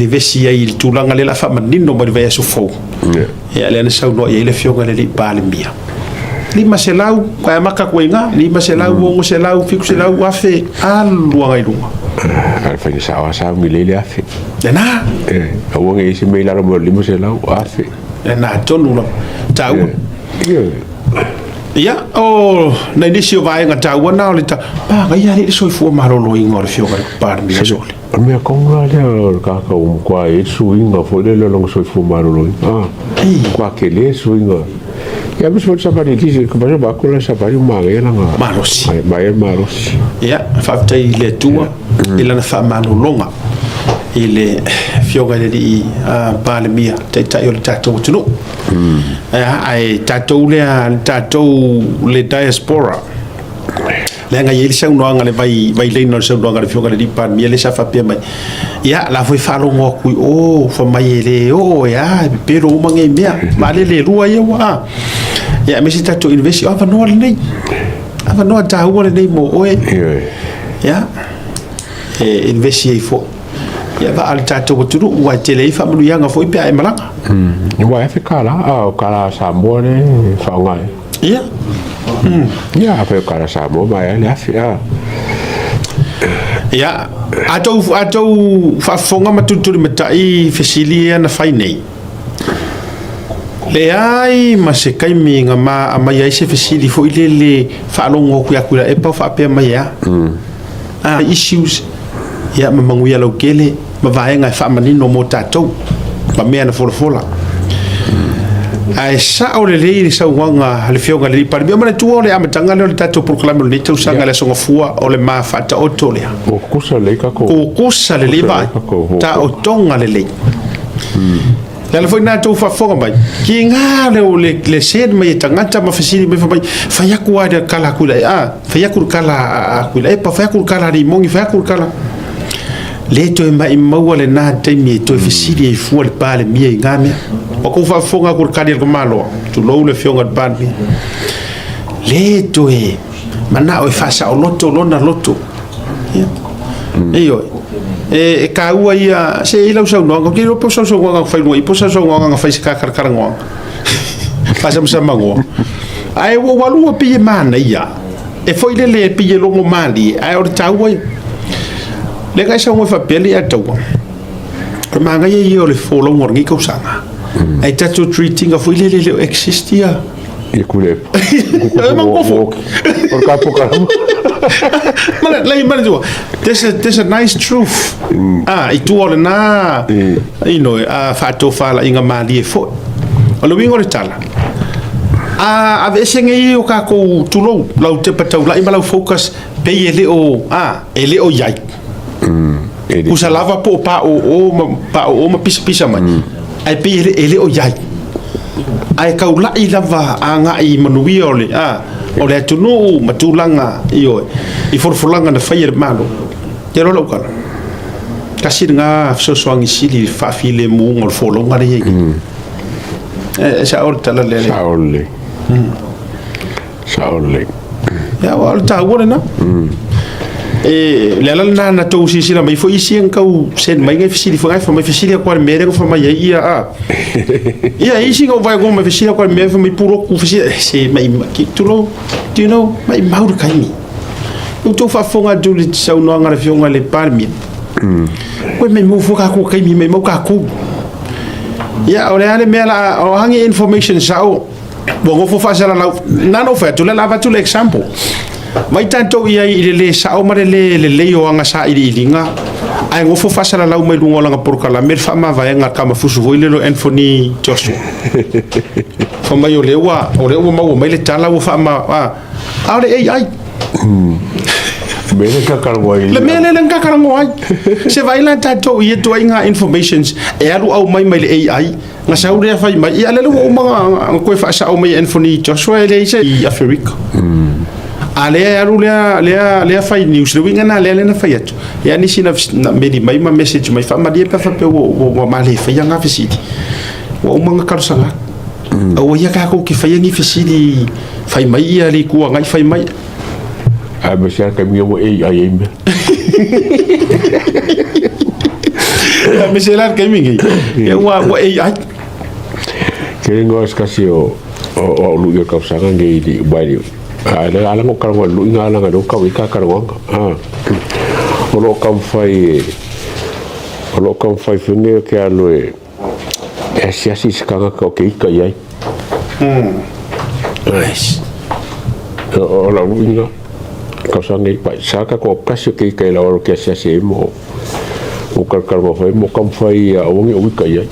le vesi ai il tulanga le la fa manino mo vai so fo e ale na sau no e le fionga le pale mia lima se lau ka maka koinga lima se lau ngo se lau fiku se lau afe alu ngai lunga al fa ni sa mi le afe na o ngai se me la mo lima se lau afe na tonu no tau ya o na inisio vai nga tau na le ta pa ga ya le so fu marolo ingor fionga par mi sole me konga le ka ka kwa e suinga fo le lo so fu marolo kwa ke le suinga ya bis mo sa pari tisi ko ba ko la sa pari ma ga la marosi marosi ya fa tai le tua ila na fa manolonga ile fionga le di pa le mia tai tai o tato tuno ai tato le diaspora le nga yeli sa no nga le vai le no sa no nga le fionga le di pa mia le sa fa pe mai ya la foi fa lo ngo ku o fa mai le o ya pero mangai mia ma le rua ye wa ya me si tato investi ava no le ta ua le nei mo oe ya investi e fo ya va al tato ko turu wa tele fa mu yanga fo pe ai malanga wa fe kala kala sa mo le fa ngai ya ya fe kala sa mo ma ya fi ya ato fa fonga matutu metai fesilia na fai nei le ai ma se kai minga ma mai ai se fesili fo ile fa longo ku ya kula e pa fa pe mai ya issues ya ma mangu ya lo kele ma vai nga fa mani no mo tato ma me na fola ai sa o le sa wanga le fionga le par bi ma tu ole ama tanga le tato proclame le tu sanga le songa fua o le ma fa ta otole o kusa le ka ko kusa le ba ta o tonga le la foi na tu fa fonga mai ki nga le sed mai tangata ma fasili me fa mai fa ya ku ada kala kula fa ya ku kala kula e pa fa ya ku kala ri mongi fa ya ku kala le to mai mau le na te mi to fasili e fu le pale mi ngame o ku fa fonga ku kala ko malo tu lo le fionga ban mi le to e mana o fa sa o loto lona loto io e ka ua ia se ila usau no ko kilo poso so nga fa no i poso so nga fa ska kar ngo fa sa mango ai wo walu pe mana ia e foi le pe lo mo mali ai o tawa le ga sa mo fa peli a tawa ma nga ye o le folo ngor ngi ko sanga ai tatu treating of le existia e kule por capo caramba there's a nice truth i tu ole na fa to fala inga mali e fo o lo wingo le tala a vese ngi o ka ko tulo lau te patau la imala focus pe ele o yai usa lava po pa o ma pisa man ai pe ele o yai ai ka ula i lava anga i manui ole o le tunu matulanga io i forfulanga na fair malo te lo lokala kasi nga so ngi sili fa file mu ngol folo ngare sa or tala le saole ya wal ta wona na le la na to si na mai fo isi en kau sen mai ngai fisi fo ngai fo mai fisi ko mere ko fo mai ia isi ko vai go mai fisi ko mere fo mai puro ku fisi se mai ki tulo you know mai maur kai mi o to fa fonga du le sa no ngara fionga le palmi ko mai mo fo ka ko kai mi mai mo ka ku ya ole ale mela o hangi information sa o bo fo fa sala na no fa tu le lava tu le example mai tanto ia i le sa o mare le o anga sa i linga ai ngofo fasala lau mai lungo langa porkala mer fa ma vai nga kama fusu voile lo Anthony Joshua fa mai o lewa mau mai le tala o fa ma ale ai mele ka karwai le mele le ka karwai se vai la tanto ia to inga informations e alu au mai le ai nga sa ure fa mai ia le o ma ko fa sa o mai Anthony Joshua le se i Africa ale aru le fai news le winga na le na fai atu ya ni sina medi mai ma message mai fa ma dia pa fa pe wo ma le fa yanga fisidi wo manga karsala o ya ka ko ki fa yangi fisidi fai mai ya li ku ngai fai mai a be sia ka mi wo ai me Miselar kai mingi. E wa ai. Kere ngos kasi o lu yo ka sanga ngi di bali. Ala ala ngo karwa lu inga ala ngo ka wi ka karwa. O lo kam fai funge ke alo e siasi skanga ka ke ka yai. Nice. O la lu inga ka sanga pa saka ko kasi ke la o ke siasi mo. O karwa fai mo kam fai o ngi wi ka yai.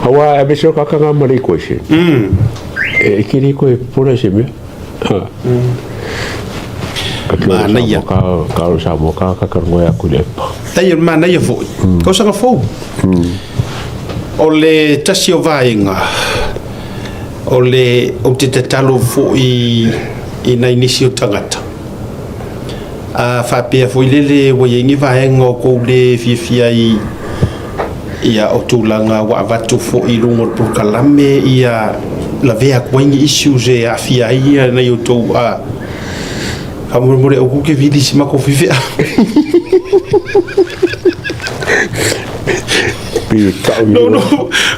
Awa abeso kakanga mari ko shi. Kiri ko pura shi me. Mana ya ka sa mo ka ngoya ku le. Tai mana ya fo. Ko sanga fo. Ole tasio vainga. Ole o te talo fo i na inisio tangata. Fa pe fo lele wo yengi vaenga ko le fifia ia o tūlanga wa avatu fo i rungo por kalame ia la vea kwenye issues e a fia ia na yo tō a more o kuke vidi si mako fifia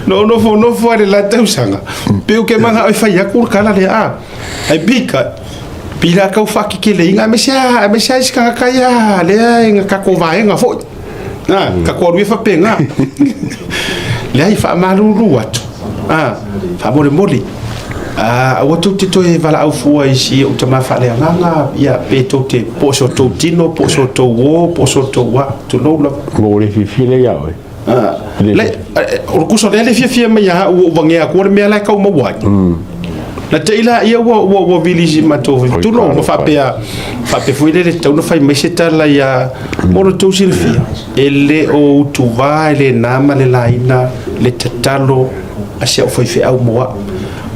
no fo ale la tausanga peu ke manga ai fai akur kala le a ai bika pila kau faki ke le inga mesia iska kaya le inga kako vaenga fo ka ko ri fa penga le ai fa malulu atu fa mole o tu te e vala au fu ai si o tama fa le nganga ya pe to te poso to tino poso to wo poso to wa to no la mo le fi le ya oi le o kuso le fi me ya o vangia ko me la ka mo wa la te ila ia wo village mato tu no fa pe foi le tau no fai meseta la ya mono tu silfia ele o tu va ele nama le laina le tatalo asia foi fe au moa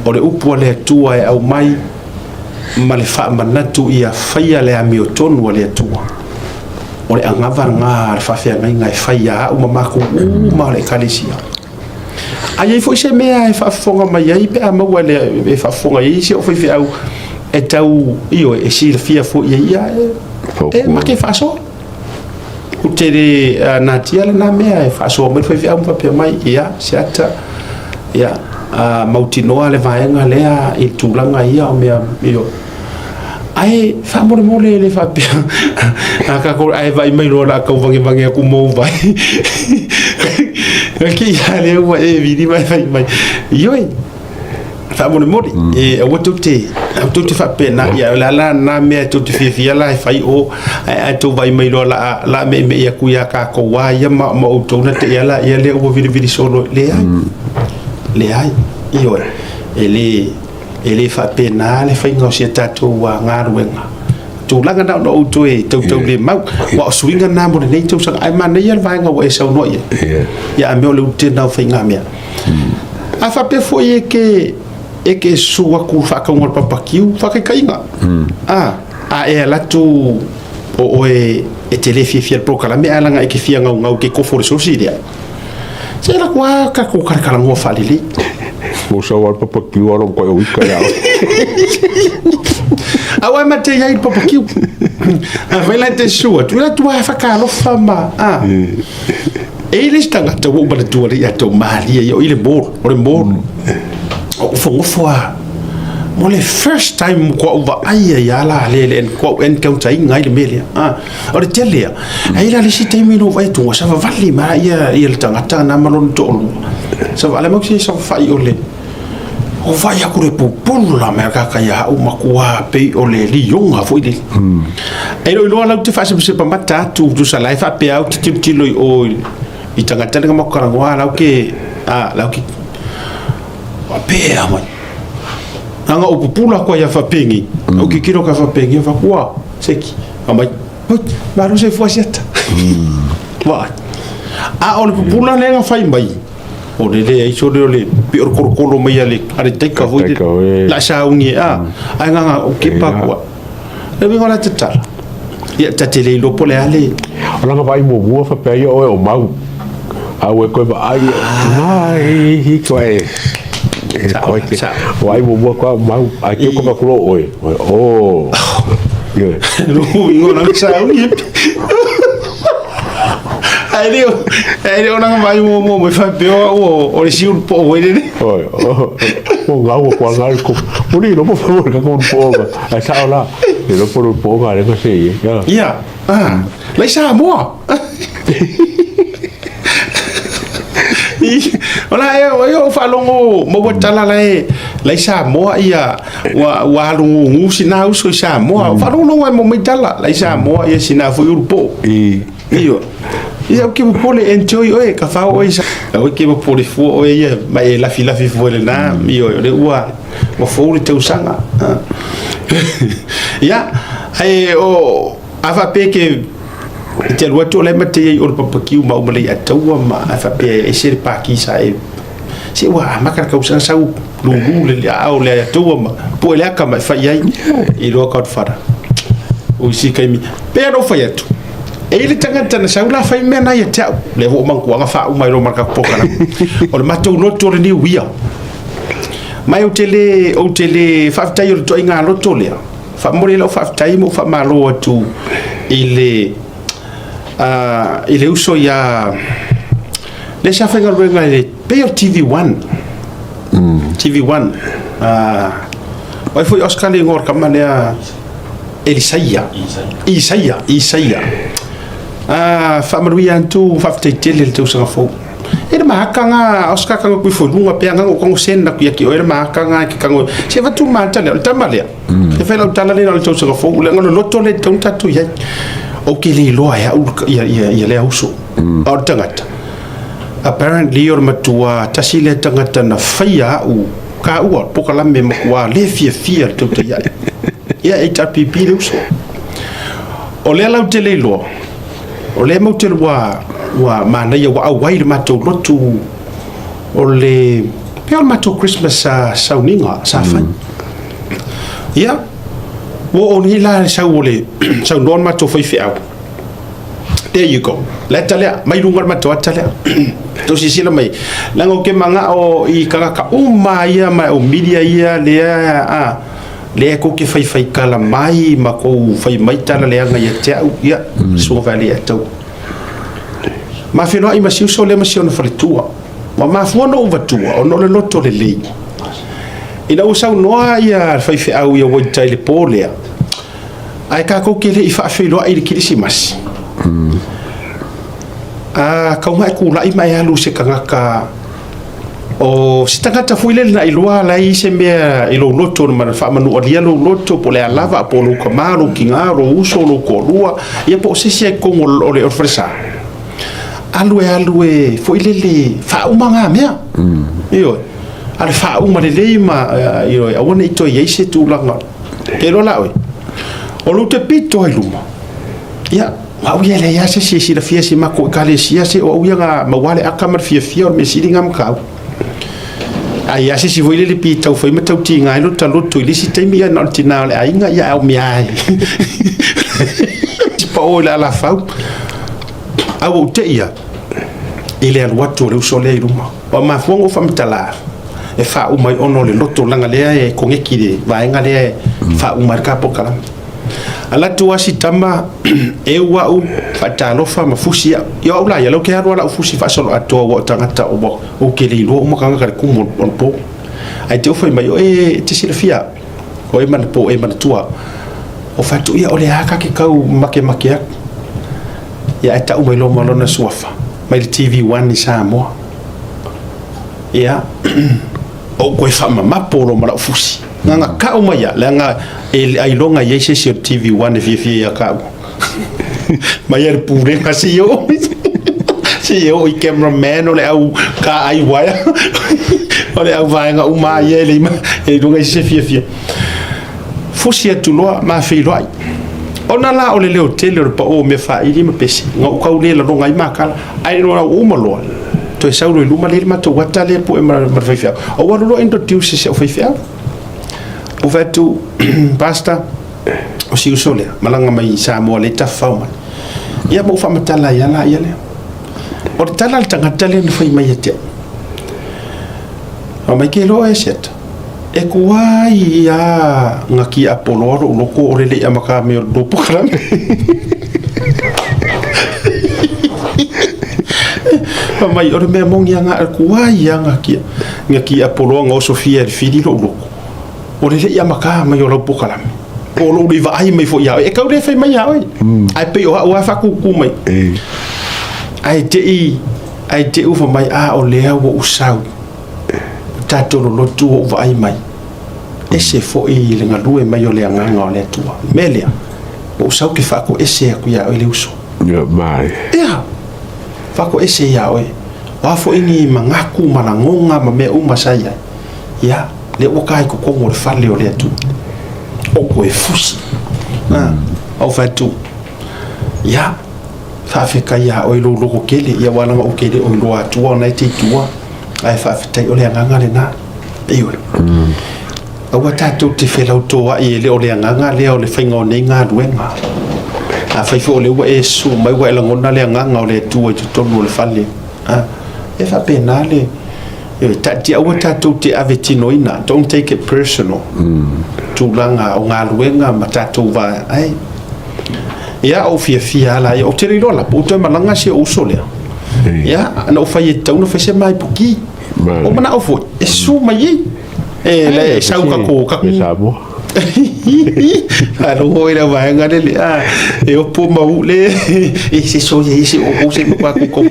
o le upu le tua e au mai ma le fa manatu ia faia le amiotonu le tua o le angava nga fa fe nga faia o mama ko ma le kalisia ai foi se mea e fa fonga mai ai pe ama wale e fa fonga ai se o foi fe au e tau io e silfia fo ia e ma ke fa so o te na tia na mea e fa so me foi fe au pa pe mai ia se ata ia mautinoa le vaenga lea i tūlanga ia o mea io ai fa mole le fa pe aka ko ai vai mai rola ka vange ku mo vai ki ya le wa e vidi mai io fa mole e o tu te fa pena ya la na me tu te fia la fai o ai tu vai mai rola la me ya ku ya ka ko wa ya ma o tu na te ya la ya le o vidi solo le ai io ele fa pena le fai ngosia tatu wa ngaruenga tu langa na no tu e tu le mau wa swinga na mo nei tu sang ai man ia vai nga wa so no ya me o le te na fai nga me a fa pe foi que sua ku fa ka ngor papa kiu fa ka kainga e la tu o e tele fi pro kala me ala nga e ke fia nga ke ko for so siria se la kwa ka ko kala ngo fa lili mo sa war papa kiu ora ko o ka ya awa mate ya papa kiu vai la te sua tu la tu fa ka lo fama ele está gata o ba tu ya to mali yo ile bor o fo mo le first time ko va ai ya la le ko en counter ngai le melia o le tele ai la si te mino vai tu sa va vali ma ya il tangata na malon to sa va la mo si sa fa yo le o vai a kure popolo la me ka ya o makua pe o le lionga foi le ai lo la te fa se pa mata tu sa life pe out ti lo o i tangata nga mo ka ngwa la ke la ke pe a mo anga o popula ko ya fa pengi o ki kiro ka fa pengi fa kwa seki ama ba ro se fo siata wa o le popula le nga fai mai o le ai so le pior korkolo mai ale are teka vo la saungi ai nga o ke pa kwa le vingo la tata ya tatele lo pole ale ola nga vai mo fa pe o mau a we ko ba ai hi ko wai mo ko mau ai ko ba ko oi lu vingo na saungi ai leo nang mai mo fa peo o le siu po o ele o ngau ko ngai ko puri no po favor ka kon po ga sa ola e lo por po ga le ko sei ya lai sa mo Ola yo falongo mo botala lai sa mo ia wa lungu ngusina uso sa mo falongo mo mai tala lai sa mo ia sina fu urpo iyo ia ke mo pole enjoy oe ka fa oe sa o ke mo pole fu oe ia mai la fila fi fu le na iyo le wa mo fu le tau sanga ya ai o ava peke te lua tu le mate o le papakiu ma o le ataua ma fa pe e se paki sa e se wa maka ka usa sa lungu le au le ataua ma po le aka ma fa ia i lo ka fara o si kai mi pero fa tu e le tangata na sa la fa me na ia tau le ho man ko nga fa o mai lo marka pokana o le matou no to le ni wia mai o tele fa tai o to inga lo to le fa mori lo fa tai mo fa malo tu ile uso ya le sa fenga renga le pe TV1 TV1 vai foi Oscar le ngor kamania Isaia fa maruia tu fa tele tu sa fo ele mahakanga Oscar kanga ku fo lunga pe nga ko sen na ku yaki ele mahakanga ki kanga se va tu mata le tamale e fa la tala le tu sa fo le ngolo loto le tonta tu ya o ke le loa ya le auso o tangata apparently or matua tasile tangata na faia u ka ua pokala me makua le fia tu te ya e tapipi le uso o le lau te le loa o le mau te wa mana ia wa awai le matou lotu o le pia o matou Christmas sa uninga sa fai ya wo on hila sa wole sa non matou foi fiau there you go la tala mai lungar matou tala to si sila mai lango ke manga o I kaka uma ia mai o media ia le ko ke fai kala mai ma ko fai mai tala le nga ia te ia so vale ato ma fino I masiu so le masiu no fritua ma fono uvatua o no le loto le le ina usau noa ia fai au ia wai tai le polea ai ka ko ke le fa filo ai le kirisimas kau mai ku lai mai alu se kangaka o sitangata fuile na ilua lai se mea ilo loto na fa manu alia lo loto po le alava po lo kamaro kingaro uso lo kolua ia po se se ko o le ofresa alue fuile le fa umanga mea io al fa uma le ma io a wona ito ye se tu langa ke lo lawe o lo te pito ai luma ia au ia le ia se la fia se mako kale sia se o ia nga mawale akamar fia o me silinga mkau ai ia se si voile le pito foi matau tinga lo talo to ile si taimi ia na tina le ai nga ia au mi ai pa o la fau au te ia ile al watu le usole luma pa ma fongo famtala e fa o mai ono le loto langa le e kongeki le vaenga le fa o marka pokala ala tu asi tama e wa u fatalo fa mafusi yo ula ya lo ke aro ala fusi fa solo ato wa tangata o ke le lo mo kanga ka kumo on po ai te foi mai e te silfia o e man po e man tua o fatu ia ole aka ke kau make ya eta o mai lo malo na suafa mai TV1 ni sa mo ia o ko fa mama polo mara fusi nga ka o mai la nga ai longa yese sur TV1 fi ya ka mai er pure kasi yo si yo I cameraman ole au ka ai waya ole au vai nga uma ye le e longa yese fi fusi tu lo ma fi lo ai ona la ole le hotel o pa o me fa I me pesi nga ka o le la longa I makala ai no uma lo to e sauro luma le ma to wata le po e ma fai fia o wa lo introduce se o fai fia o vetu basta o si usole malanga mai sa mo le tafau ma ia mo fa matala ia la ia le o tala tanga tale no fai mai te o mai ke lo e set e kuai ia ngaki apolo lo ko le ia maka me do pokala mai o me mongi anga kuai anga ki apolo ngo Sofia fili lo lo o le ia maka mai o lo pokalami o lo riva ai mai fo ia e ka le fai mai ai ai pe o fa ku mai ai te u fa mai a o le o usau tato lo tu o vai mai ese fo i le ngalue mai o le anga o le tua melia o usau ke fa ko ese ku ia o le uso mai fa ko ese ia o wa fo ini mangaku malangonga ma me uma saya ya le o kai ko ko le fale o le tu o ko e fusi au fa tu ya fa fe kai ya o lo ko kele ya wala o kele o lo atu ona te tua ai fa fe tai o le nganga le na e yo o ta tu te fe lo to wa e le o le nganga le o le faingo nei nga duenga a fa fo le wa e su mai wa la ngona le nganga o le tu o to lo le fale e fa penale ta ti o ta tu te avetino ina don't take it personal tu langa o nga luenga mata tu va ai ya o fia la o te riro la o te malanga se o sole ya no fa ye tau no fa se mai puki o mana o fo e su mai e le sa ka ko ka sabo alo ho ira va nga le e o po mau le e se so ye se o se ko